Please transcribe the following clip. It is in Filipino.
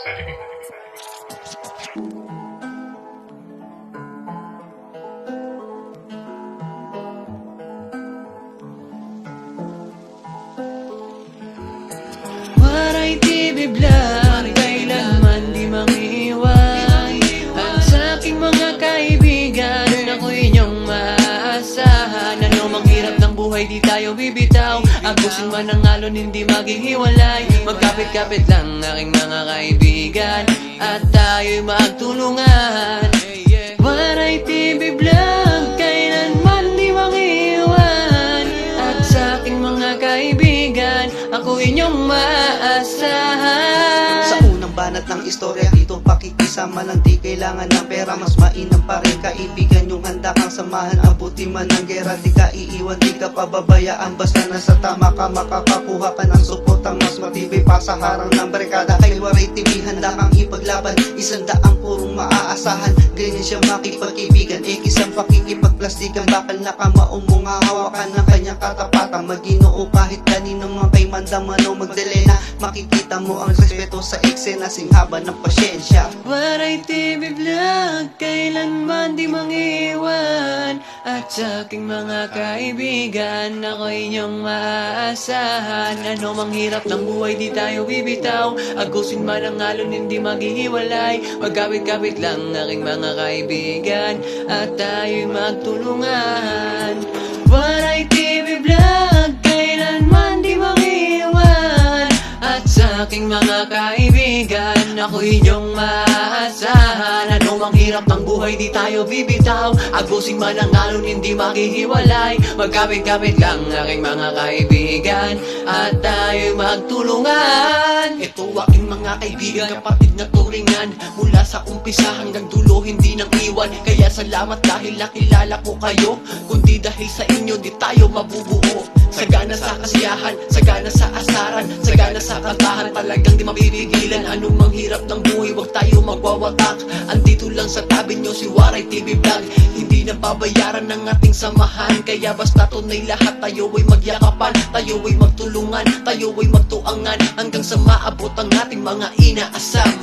Waray TV Vlog, kailanman di mangiwan. At sa aking mga kaibigan, ako'y inyong maasahan. Ano mang hirap ng buhay, di tayo bibitaw. Agusin man ang alon, hindi maghihiwalay. Magkapit-kapit lang aking mga kaibigan, at tayo'y magtulungan. Waray TV Vlog, kailanman di mangiwan. At sa aking mga kaibigan, ako inyong maasahan. Sa unang banat ng istorya, dito pakikisama lang, di kailangan ng pera. Mas mainam pa rin kaibigan yung handa kang samahan. Abuti man ang gera, di ka iiwan, di ka pababayaan. Basta nasa tama ka, makakakuha ka ng suportang mas matibay pa sa harang ng barikada. Kay Waray TV, handa kang ipaglaban, 100 purong maaasahan. Ganyan siya makipagkaibigan, isang pakikipagplastikan. Bakal na kamaumong hawakan ng kanyang katapatan. Maginoo kahit kanino mga kay mandamano magdelena. Makikita mo ang respeto sa eksena, singhaba ng pasyensya. Waray TV Vlog, kailanman di mangiwan. At sa aking mga kaibigan, ako inyong maaasahan. Ano mang hirap ng buhay, di tayo bibitaw. Agusin man ang alon, hindi maghihiwalay. Magkapit-kapit lang aking mga kaibigan, at tayo'y magtulungan. Waray TV Vlog, kailanman di mangiwan. At sa aking mga kaibigan, ako inyong maasahan. Ano mang hirap ng buhay, di tayo bibitaw. Agusin man ang alon, hindi maghihiwalay. Magkapit-kapit lang aking mga kaibigan, at tayo'y magtulungan. Ito aking mga kaibigan, kapatid na turingan. Mula sa umpisa hanggang dulo, hindi nang iwan. Kaya salamat dahil nakilala ko kayo. Kundi dahil sa inyo, di tayo mabubuo. Sagana sa kasiyahan, sagana sa asaran, sagana sa kantahan, talagang di mapipigilan. Anong mang hirap ng buhay, wag tayo magwawatak. Andito lang sa tabi nyo si Waray TV Vlog. Hindi na babayaran ng ating samahan. Kaya basta tunay lahat, tayo ay magyakapan, tayo ay magtulungan, tayo ay magtuangan, hanggang sa maabot ang ating mga inaasam.